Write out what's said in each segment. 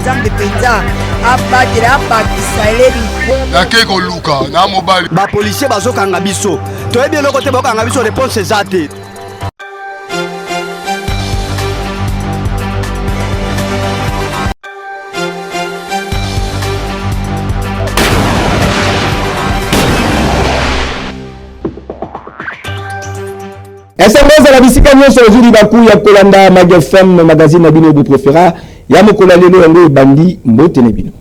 nzambe penza abatela abakisa eleli nake koluka na mobali bapolisier bazokanga biso toyebi eloko te bakokanga biso réponse eza te. SMS à la bisika nyonso ozuli baku ya kolanda Mag FM magazine na bino de préféra ya mokola lelo yango bandi mbote na bino.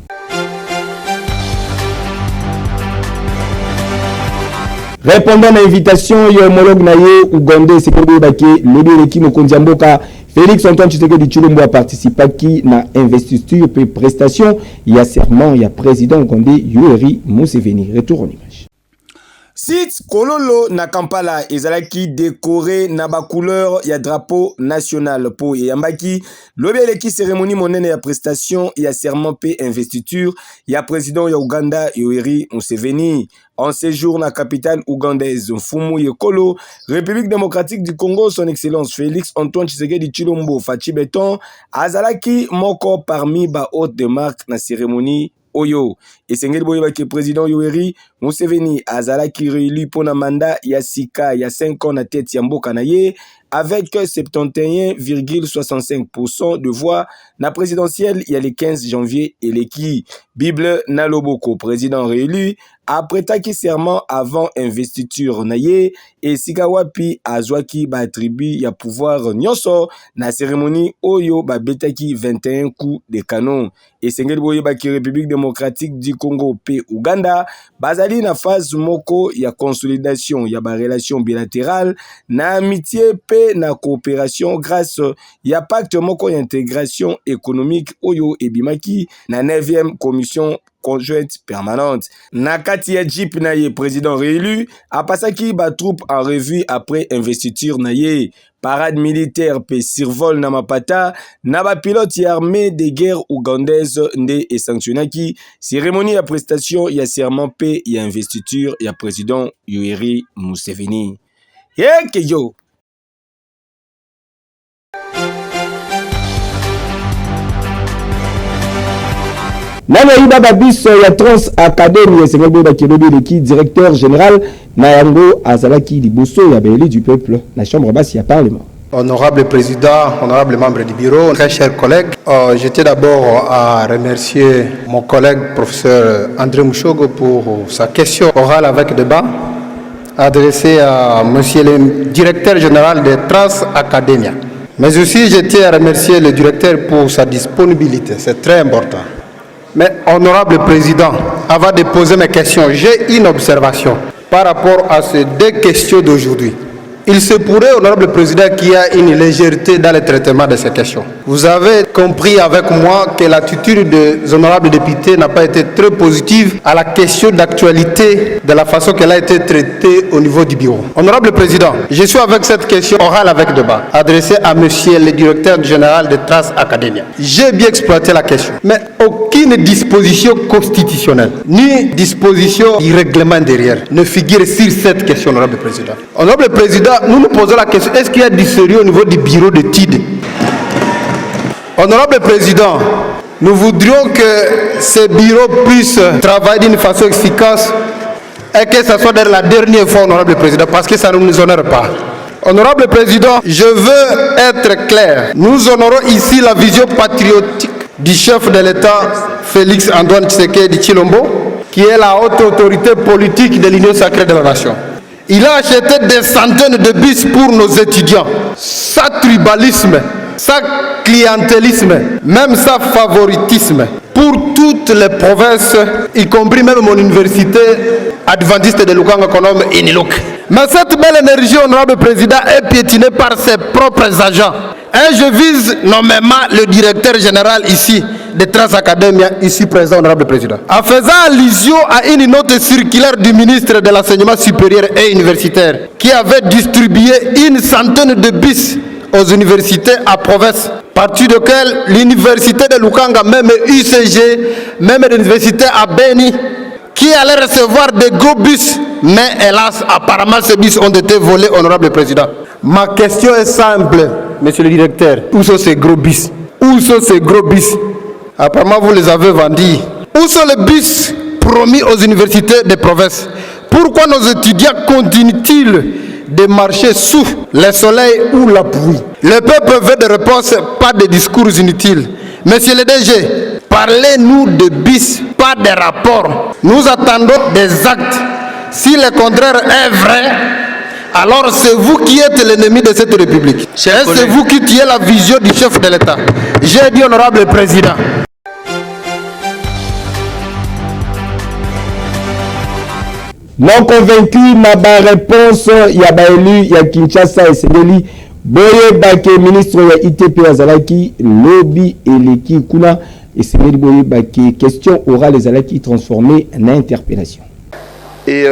Répondant à l'invitation ya homologue na ye Uganda sekolo bake lebi leki mokonzi mboka Félix Antoine Tshisekedi Tshilombo a participé qui na investiture et prestation ya serment ya président Ougandais Yoweri Museveni. Retour en image. Site Kololo na Kampala ezalaki décoré na ba couleur ya drapeau national po yambaki lobeleki cérémonie monene ya prestation ya serment pe investiture ya président ya Uganda Yoweri Museveni. En séjour na capitale ougandaise Mfumu Yekolo, République démocratique du Congo, son excellence Félix Antoine Tshisekedi Tshilombo Fachi Beton azalaki moko parmi ba hôte de marque na cérémonie Oyo. Et Sengeli Boyeba qui président Yoweri Museveni azalaki réélu pour na mandat ya sika ya 5 ans na tête ya mboka na ye avec 71,65% de voix na présidentielle il y a le 15 janvier et l'équipe Bible Naloboko président réélu après taki serment avant investiture na ye et sikawapi azwaki ba attribut ya pouvoir nyonso na cérémonie Oyo ba betaki 21 coups de canon. Et Sengeli Boyeba qui République démocratique du Congo pe Uganda bazali na phase moko ya consolidation ya ba relation bilatérale na amitié pe na coopération grâce ya pacte moko ya intégration économique Oyo ebimaki na 9e commission conjointe permanente. Nakati ya Jeep na ye président réélu apasaki ba troupe en revue après investiture na ye. Parade militaire pe survol na mapata na ba pilote ya armée de guerre ougandaise nde et sanctionnaki cérémonie ya prestation ya serment pe ya investiture ya président Yoweri Museveni. Yeke yo Nana Iba Babis ya Trans Academy Sengeli Bakilobi leki directeur général na yango azalaki liboso ya Béli du peuple na chambre basse ya parlement. Honorable président, honorable membre du bureau, très chers collègues, j'étais d'abord à remercier mon collègue professeur André Mouchogo pour sa question orale avec débat adressée à monsieur le directeur général de Trans Academy. Mais aussi j'étais à remercier le directeur pour sa disponibilité, c'est très important. Mais honorable président, avant de poser mes questions, j'ai une observation par rapport à ces deux questions d'aujourd'hui. Il se pourrait, honorable président, qu'il y ait une légèreté dans le traitement de ces questions. Vous avez compris avec moi que l'attitude des honorables députés n'a pas été très positive à la question d'actualité de la façon qu'elle a été traitée au niveau du bureau. Honorable président, je suis avec cette question orale avec débat, adressée à monsieur le directeur général de Trans Academy. J'ai bien exploité la question, mais aucune disposition constitutionnelle, ni disposition du règlement derrière, ne figure sur cette question, honorable président. Honorable président, nous nous posons la question, est-ce qu'il y a du sérieux au niveau du bureau de TID? Honorable président, nous voudrions que ce bureau puisse travailler d'une façon efficace et que ce soit la dernière fois, honorable président, parce que ça ne nous honore pas. Honorable président, je veux être clair. Nous honorons ici la vision patriotique du chef de l'État, Félix Antoine Tshisekedi Tshilombo, qui est la haute autorité politique de l'Union sacrée de la nation. Il a acheté des centaines de bus pour nos étudiants. Sa tribalisme, sa clientélisme, même sa favoritisme pour toutes les provinces, y compris même mon université adventiste de Lukanga Konom et Niluk. Mais cette belle énergie, honorable président, est piétinée par ses propres agents. Et je vise nommément le directeur général ici de Trans Academy, ici présent, honorable président. En faisant allusion à une note circulaire du ministre de l'Enseignement supérieur et universitaire qui avait distribué une centaine de bus aux universités à province, partie de laquelle l'université de Lukanga, même UCG, même l'université à Beni, qui allait recevoir des gros bus, mais hélas, apparemment ces bus ont été volés, honorable président. Ma question est simple, monsieur le directeur. Où sont ces gros bus? Où sont ces gros bus? Apparemment, vous les avez vendus. Où sont les bus promis aux universités des provinces? Pourquoi nos étudiants continuent-ils de marcher sous le soleil ou la pluie? Le peuple veut des réponses, pas des discours inutiles. Monsieur le DG, parlez-nous de bus, pas de rapports. Nous attendons des actes. Si le contraire est vrai, alors c'est vous qui êtes l'ennemi de cette République. C'est vous qui tuez la vision du chef de l'État. J'ai dit, honorable président. Non convaincu na ba réponse ya ba élu ya Kinshasa et Sebeli boye bake ministre ya ITP azalaki lobby eleki kuna et Sebeli boye bake question orale azalaki transformée en interpellation. Et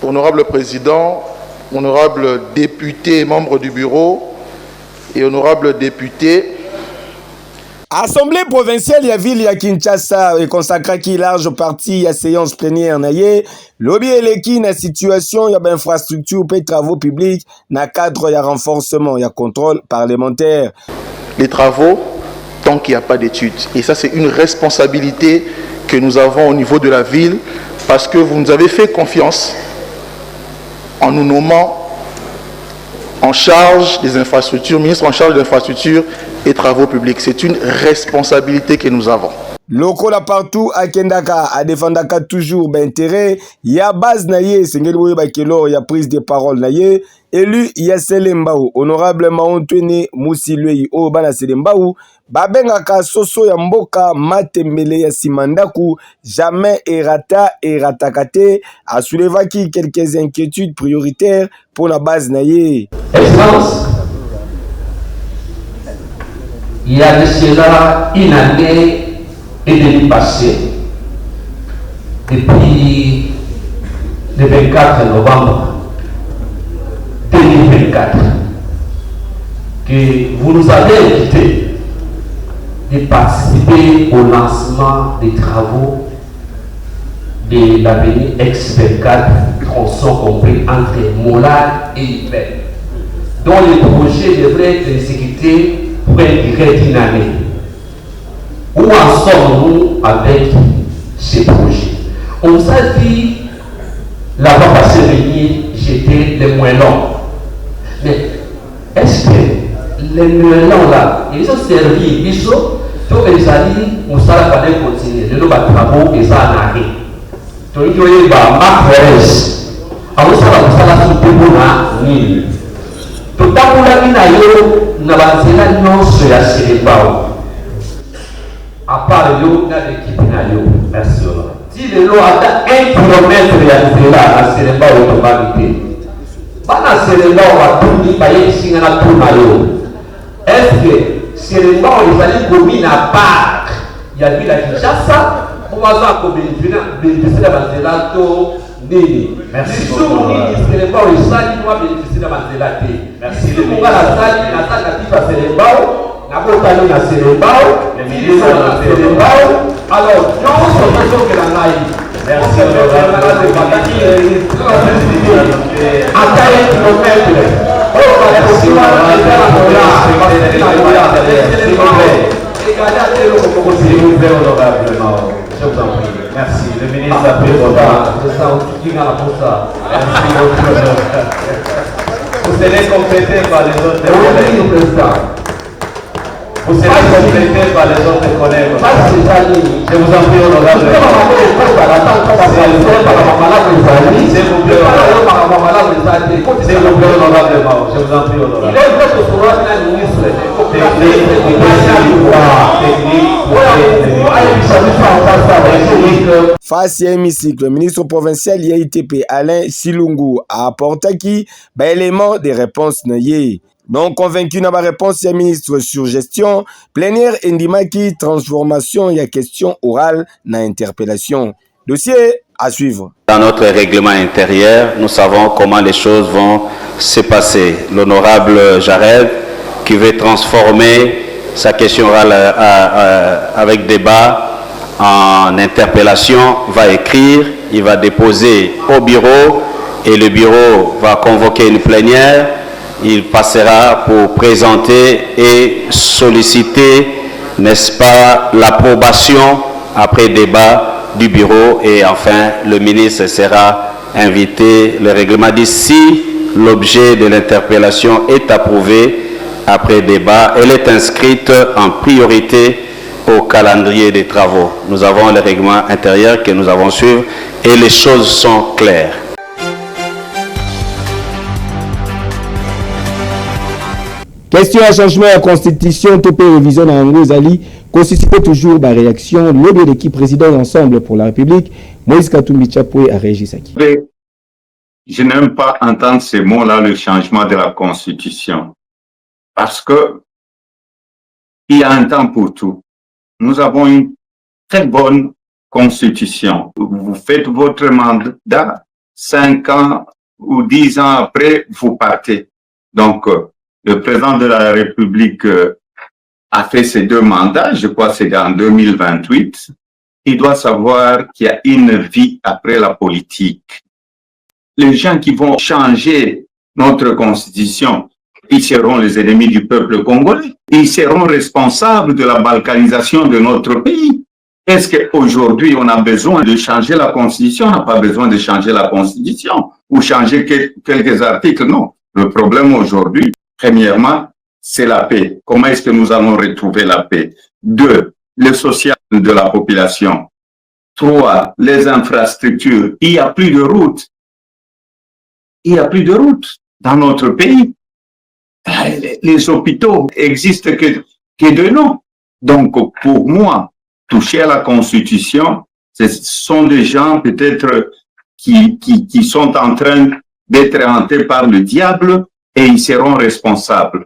honorable président, honorable député, membre du bureau et honorable député. Assemblée provinciale ya ville ya Kinshasa et consacré qui large partie à séance plénière naye lobby eleki na situation ya infrastructure et travaux publics na cadre ya renforcement ya contrôle parlementaire. Les travaux tant qu'il n'y a pas d'études. Et ça c'est une responsabilité que nous avons au niveau de la ville parce que vous nous avez fait confiance en nous nommant en charge des infrastructures, ministre en charge des infrastructures et travaux publics. C'est une responsabilité que nous avons. Lokola partout à Kendaka a défendaka toujours d'intérêt. Il y a base naye sengeli boye bakelo ya prise de parole naye élu ya Selembao honorable Maontweni Musilwei o bana Selembao babengaka soso ya mboka matembele ya simandaku jamais eratakate a soulevaki quelques inquiétudes prioritaires pour la base naye. Excellence, il y a de cela une année et demie passée, depuis le 24 novembre 2024, que vous nous avez invité de participer au lancement des travaux de l'avenue X24, tronçon compris entre Mola et Ibel, dont le projet devrait être exécuté pour une durée d'une année. Où en sommes-nous avec ces projets? On nous a dit, là-bas passé venir, jeter les moellons. Mais est-ce que les moellons là, ils ont servi, ils ont, tous les alliés, on s'en a pas continuer. Les travaux, ils ont arrêté. Donc, il y a eu Marc Perez. Alors, ça va se faire ni. Tout à l'heure, nous avons dit que c'est à part l'eau, dans l'équipe, merci. Si le lot a 1 kilomètre réalisé là, à Séréba, automobile, pas à Séréba, on va tourner, par ici, on a tout. Est-ce que Séréba, on les a commis à part, il y a eu la Kinshasa, on va s'en bénéficier de la Manzelato, Nini. Merci. Si on dit Séréba, on les a dit, on va bénéficier de la Manzelato. Merci. Si on va la salle, on a la Séréba, alors, non, c'est que la maille. Merci. Merci. Le ministre a pris votre temps. Vous serez complété par les autres collègues. Vous serez complété par les autres collègues. Je vous en prie, honorable. S'il vous plaît, honorable. Je vous en prie, honorable. Face à hémicycle, le ministre provincial ITP Alain Silungu a apporté qui élément de réponse naye. Non convaincu dans ma réponse, c'est ministre sur gestion, plénière Ndimaki, transformation, il y a question orale, na interpellation. Dossier à suivre. Dans notre règlement intérieur, nous savons comment les choses vont se passer. L'honorable Jared, qui veut transformer sa question orale avec débat en interpellation, va écrire, il va déposer au bureau et le bureau va convoquer une plénière. Il passera pour présenter et solliciter n'est-ce pas, l'approbation après débat du bureau et enfin le ministre sera invité. Le règlement dit si l'objet de l'interpellation est approuvé après débat, elle est inscrite en priorité au calendrier des travaux. Nous avons le règlement intérieur que nous avons suivi et les choses sont claires. Question à changement à constitution, topé révision dans Ango Zali, constitue toujours la réaction, le de l'équipe président ensemble pour la République, Moïse Katumbi Chapoué a réagi ça. Je n'aime pas entendre ces mots-là, le changement de la constitution, parce que il y a un temps pour tout. Nous avons une très bonne constitution. Vous faites votre mandat, 5 ans ou 10 ans après, vous partez. Donc, le président de la République a fait ses 2 mandats, je crois que c'est en 2028. Il doit savoir qu'il y a une vie après la politique. Les gens qui vont changer notre constitution, ils seront les ennemis du peuple congolais. Ils seront responsables de la balkanisation de notre pays. Est-ce qu'aujourd'hui, on a besoin de changer la constitution? On n'a pas besoin de changer la constitution ou changer quelques articles, non. Le problème aujourd'hui, premièrement, c'est la paix. Comment est-ce que nous allons retrouver la paix? 2, le social de la population. 3, les infrastructures. Il n'y a plus de routes. Il n'y a plus de routes dans notre pays. Les hôpitaux existent que de nom. Donc, pour moi, toucher à la Constitution, ce sont des gens peut-être qui sont en train d'être hantés par le diable et ils seront responsables.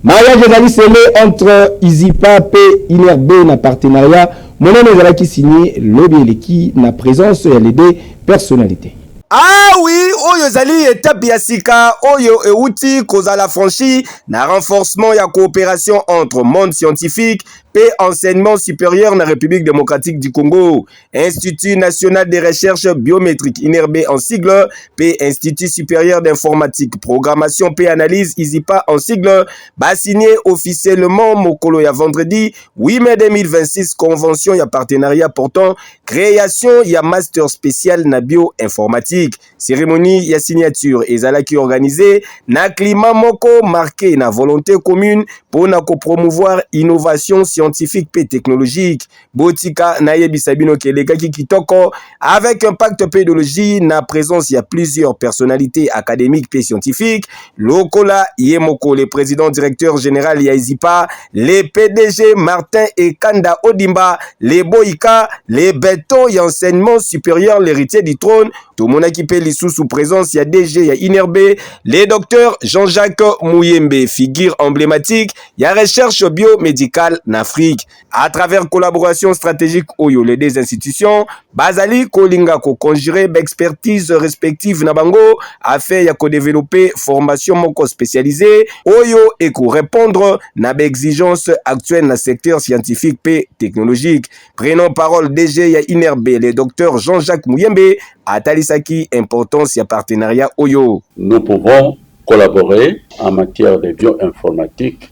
Mariage ezali scellé entre Izipa et INRB na partenariat. Monene ezalaki signé lobi eleki na présence ya les deux personnalités. Ah oui, oyo zali étape ya sika, oyo euti kozala franchi na renforcement ya coopération entre monde scientifique et enseignement supérieur na République démocratique du Congo. Institut national de recherche biométrique INRB en sigle, P Institut supérieur d'informatique, programmation et analyse ISIPA en sigle, ba signé officiellement mokolo ya vendredi 8 mai 2026 convention ya partenariat portant création ya master spécial na bioinformatique. Cérémonie ya signature ezalaki organisée na climat moko marqué na volonté commune pour na promouvoir innovation scientifique et technologique. Botika na yebisabino kelekaki kitoko avec un pacte pédologie na présence ya plusieurs personnalités académiques et scientifiques. Lokola Yemoko, le président directeur général ya ISIPA, les PDG Martin et Kanda Odimba, les Boïka, les Beto et enseignement supérieur l'héritier du trône. Tout le monde qui peut les sous présence, il y a DG, il y a INRB, les docteurs Jean-Jacques Mouyembe, figure emblématique, il y a recherche biomédicale en Afrique. À travers collaboration stratégique Oyo, les deux institutions, Bazali Kolinga ko conjurer d'expertise respective Nabango, afin ya ko développer formation moko spécialisée, Oyo et ko répondre na exigence actuelle dans le secteur scientifique et technologique. Prenons parole DG ya INRB, le docteur Jean-Jacques Mouyembe, à Talisaki, importance et partenariat Oyo. Nous pouvons collaborer en matière de bioinformatique,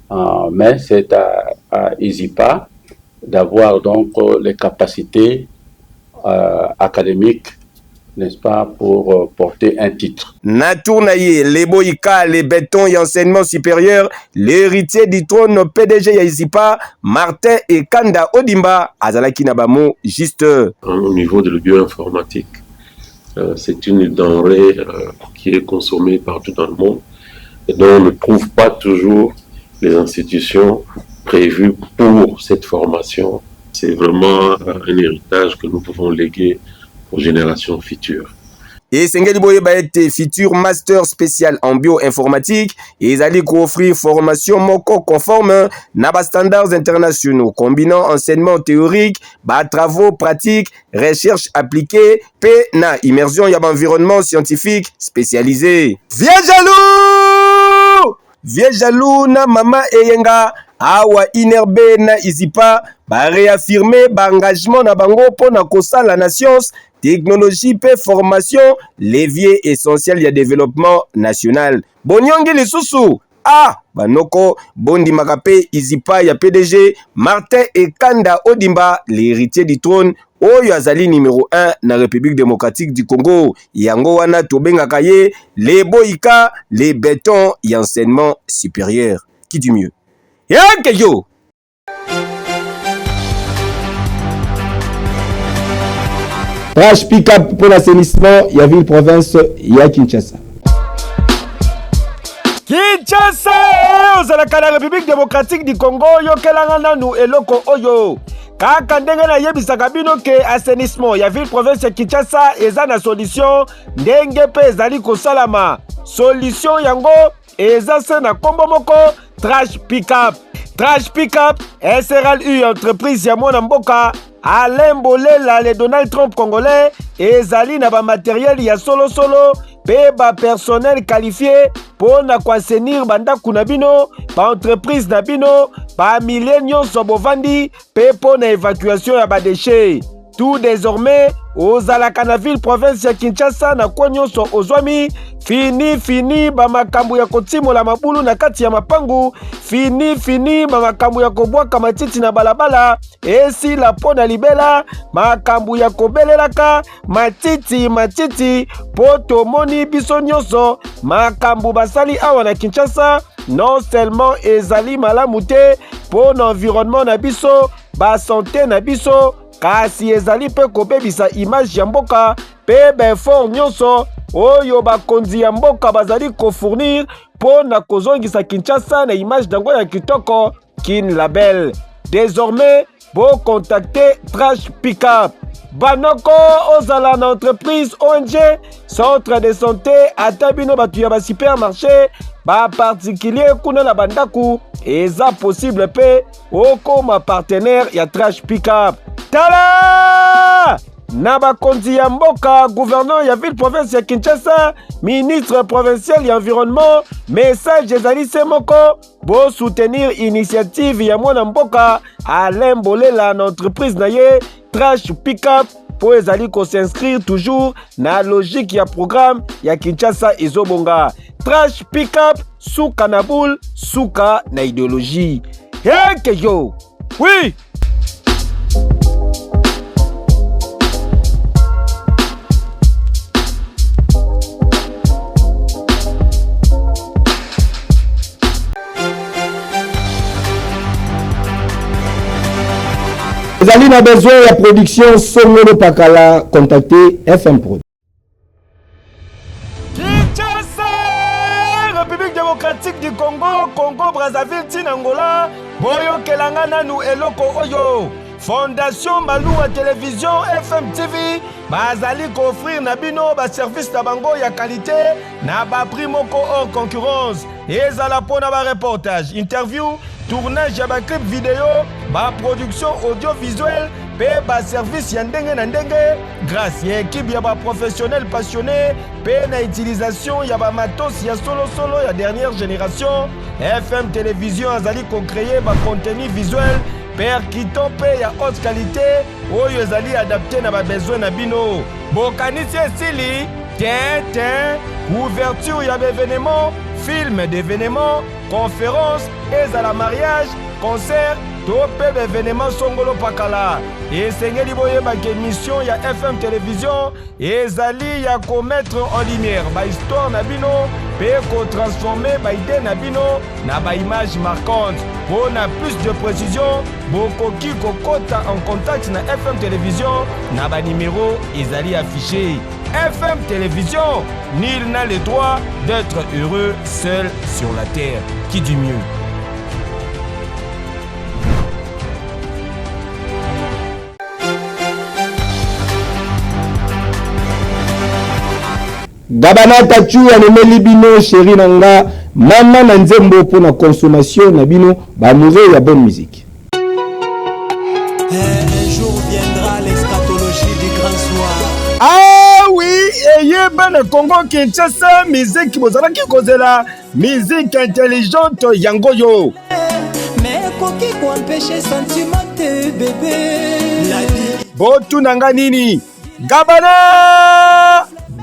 mais c'est à ISIPA d'avoir donc les capacités académiques, n'est-ce pas, pour porter un titre. Natournaye, les Boïka, les Bétons et enseignement supérieur, l'héritier du trône PDG Yaisipa, Martin et Kanda Odimba, Azalaki Nabamo, juste. Au niveau de la bioinformatique, c'est une denrée qui est consommée partout dans le monde et dont on ne trouve pas toujours les institutions prévues pour cette formation. C'est vraiment un héritage que nous pouvons léguer aux générations futures. Et Sengeli Boyeba était futur master spécial en bioinformatique et ils allaient offrir formation moko conforme à standards internationaux combinant enseignement théorique, travaux pratiques, recherche appliquée, na immersion y environnement scientifique spécialisé. Viens jaloux na mama eyenga awa INRB na ISIPA ba réaffirmer ba engagement na bango pour na kosala na science technologie pe formation levier essentiel ya développement national. Bonyongi lisusu banoko bondi makape izipa ya PDG Martin Ekanda Odimba, l'héritier du trône oyo azali numéro 1 na République démocratique du Congo. Yango wana tobengaka ye les boïka, les bétons et enseignement supérieur. Qui dit mieux? Yo! Trash pick-up pour l'assainissement, il y a ville province, il y a Kinshasa. Kinshasa, ozalaka la République démocratique du Congo, yokelanga nanu eloko oyo. Kaka ndenge na yebisaka bino ke assainissement ya ville province ya Kinshasa eza na solution ndenge pe ezali kosalama. Solution yango eza se na kombo moko Trash Pickup. Trash Pickup SRL entreprise ya mwana mboka Alain Bolela le Donald Trump congolais ezali na ba matériel ya solo pe ba personnel qualifié pour na assainir bandaku na bino, ba entreprise na bino, ba millennium sobovandi pe pour na évacuation ya ba déchets. Tout désormais ozalaka na ville province ya Kinshasa na kwa nyonso ozwami fini ba makambo ya kotimola mabulu na kati ya mapangu, fini ba makambo ya kobwaka matiti na balabala, esi la pona libela makambo ya kobelelaka matiti po tomoni biso nyonso makambo basali awa na Kinshasa non seulement ezali malamu te po na environnement na biso, ba santé na biso, kasi ezali pe kobebisa image ya mboka pe befort nyonso oyo bakonzi ya mboka bazali kofournir po na kozongisa Kinshasa na image dango ya kitoko Kin Label. Désormais, bo contacter Trash Pickup. Banoko ozala na entreprise ONG, centre de santé, atabino batu ya ba supermarché, ba particulier kuna na bandaku, eza possible pe okoma partenaire ya Trash Pickup. Tala! Na bakonzi ya mboka, gouverneur ya ville province ya Kinshasa, ministre provincial ya environnement, message ezali se moko, bo soutenir initiative ya mwana mboka Alain Bolela na entreprise na ye Trash Pickup po ezali ko s'inscrire toujours na logique ya programme ya Kinshasa ezobonga. Trash Pickup suka na boule, suka na idéologie. Heke yo! Oui! Vous avez besoin de la production Songolo Pakala, contactez FM Pro. Kinshasa, République démocratique du Congo, Congo Brazzaville, Tinangola, Boyo Kelangana nous eloko oyo. Fondation Maloua Télévision FM TV bazali ko offrir na bino ba service na bango ya qualité na ba prix moko hors concurrence. Ezala pona ba reportage, interview, tournage ya ba clip vidéo, ba production audiovisuelle, pe ba service ya ndenge na ndenge grâce ya équipe ya ba professionnel passionné, pe na utilisation ya ba matos ya solo ya dernière génération. FM Télévision azali ko créer ba contenu visuel percutant pe ya haute qualité oyo ezali adapté na ba besoin na bino. Bokanisi esili ouverture ya événement, film d'événement, conférence, ezala mariage, concert, tope d'événement Songolo Pakala. Esengeli boyeba ke mission ya FM Télévision ezali ya ko mettre en lumière ba histoire na bino pe ko transformer ba idée na bino na ba image marquante. Pour na plus de précision, bokoki kokota en contact na FM Télévision na ba numéro ezali affiché. FM Télévision, nul n'a le droit d'être heureux seul sur la terre. Qui dit mieux? Gabana Tachu anemeli bino chéri nanga mama na nzembo pour la consommation na bino ba mourir ya bonne musique. Un jour viendra l'eschatologie du grand soir. Ah oui, et ben Congo Kinshasa musique bozalaki kozela musique intelligente yango yo. Mais koki ko empêcher sentiment te bébé. Botu nanga nini?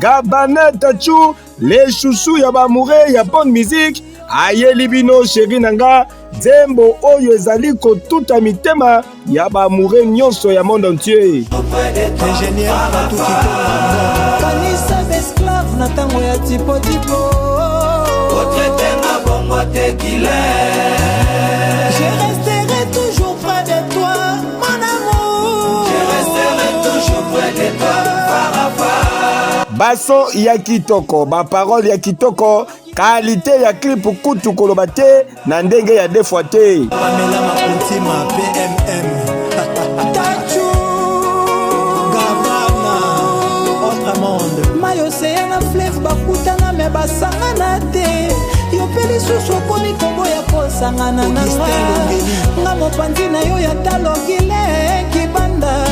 Gabana Tachou, les chouchous ya ba amoureux ya bonne musique. Aye libino chéri nanga, Zembo oyo ezali kotuta mitema ya ba amoureux nyonso ya monde entier. Ingénieur Fatou Kitoko Kanisa d'esclave na tango ya tipo tipo. Otraité na bongo te qu'il est. Je resterai toujours près de toi, mon amour. Je resterai toujours près de toi, Farafa. Bason ya kitoko, ba parole ya kitoko, qualité ya clip kutu koloba te, na ndenge ya deux fois te. Pamela Makuntima PMM. Océana fleuve bakutana me basangana te yo peli susu komi kombo ya kosangana na nga mopanzi na yo ya talongile kibanda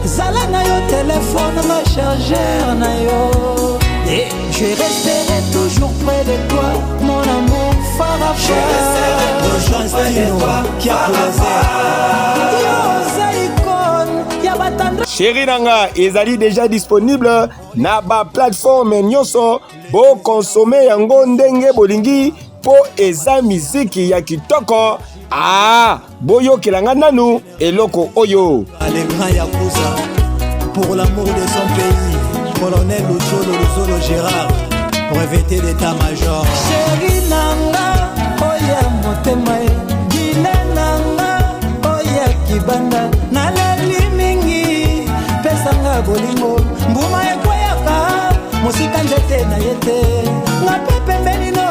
zala na yo telefone ma chargeur na yo et je resterai toujours près de toi mon amour Farafa. Je resterai toujours près de toi qui a Chéri nanga ezali déjà disponible na ba plateforme nyonso bo consommer yango ndenge bolingi po eza miziki ya kitoko. Boyo kelanga nanu eloko oyo. Les grands Yakuza pour l'amour de son pays. Colonel Luzolo Gérard, breveté d'état-major. Chéri nanga oya motema gile nanga oya kibanda na sanga bolingo mbuma ekoyaka musika nzete na yete nga pepe menino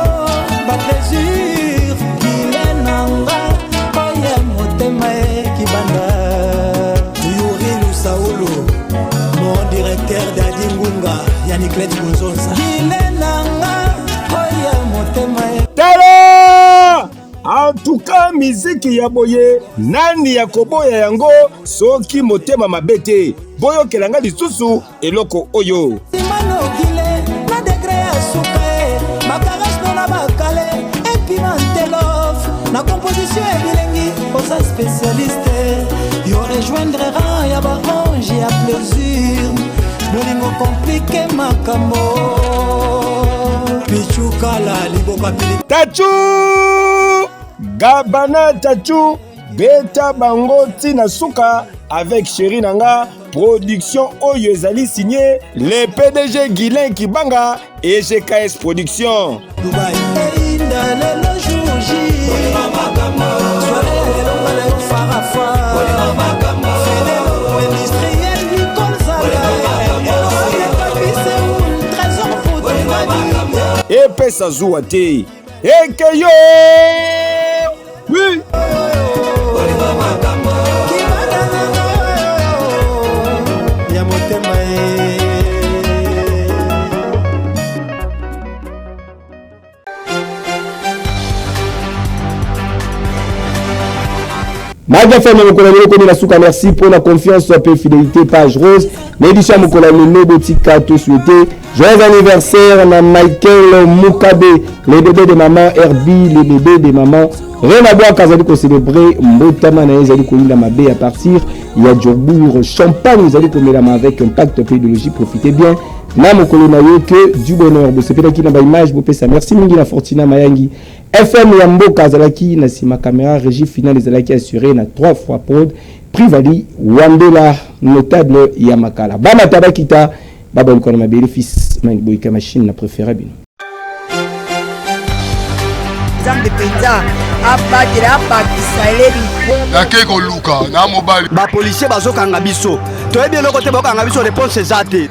ba plaisir kile nanga oye motema kibanda Yuri Lusaulu mon directeur d'Adingunga Yannick Let Gonzonsa kile nanga oye motema tala. En tout cas, miziki ya boye nani ya koboya yango soki motema mabete boyo kelanga lisusu eloko oyo. Simano gile na degré ya sukae makaras na bakale epimente love na composition ya bilengi osa spécialiste yo rejoindre rang ya barange ya plaisir bolingo compliqué makambo pichukala liboka pili Tachou Gabana Tachou beta bango tina suka avec Chéri nanga production oyo ezali signé le PDG Guilain Kibanga et GKS Production. Dubaï le jour J et pesa zuwa te ekeyo oui. Madia Femme Mokola Melo la souka, merci pour la confiance, et fidélité, page rose. L'édition Mokola Melo Botika tout souhaité. Joyeux anniversaire à Michael Mukabe, les bébés de maman Herbie, les bébés de maman Renabo Kazali ko célébrer Mbotama na Zali ko la mabe à partir. Il y a Djorbour champagne, vous allez commettre avec un pacte pédologie, profitez bien. Na Mokolo na yo que du bonheur. Vous savez qui na ba image, vous pesa. Merci mingi la Fortina Mayangi. FM Yambo Kazalaki na sima caméra régie finale les alaki assuré na 3 fois prod Privali Wandela notable Yamakala Bama Tabakita Baba Nkona Mabeli fils Manboika machine na préféré bino Zambe penza abakira abakisailebi Nake ko luka na mobile ba policier bazokanga biso toyebi eloko te bakanga biso réponse ezate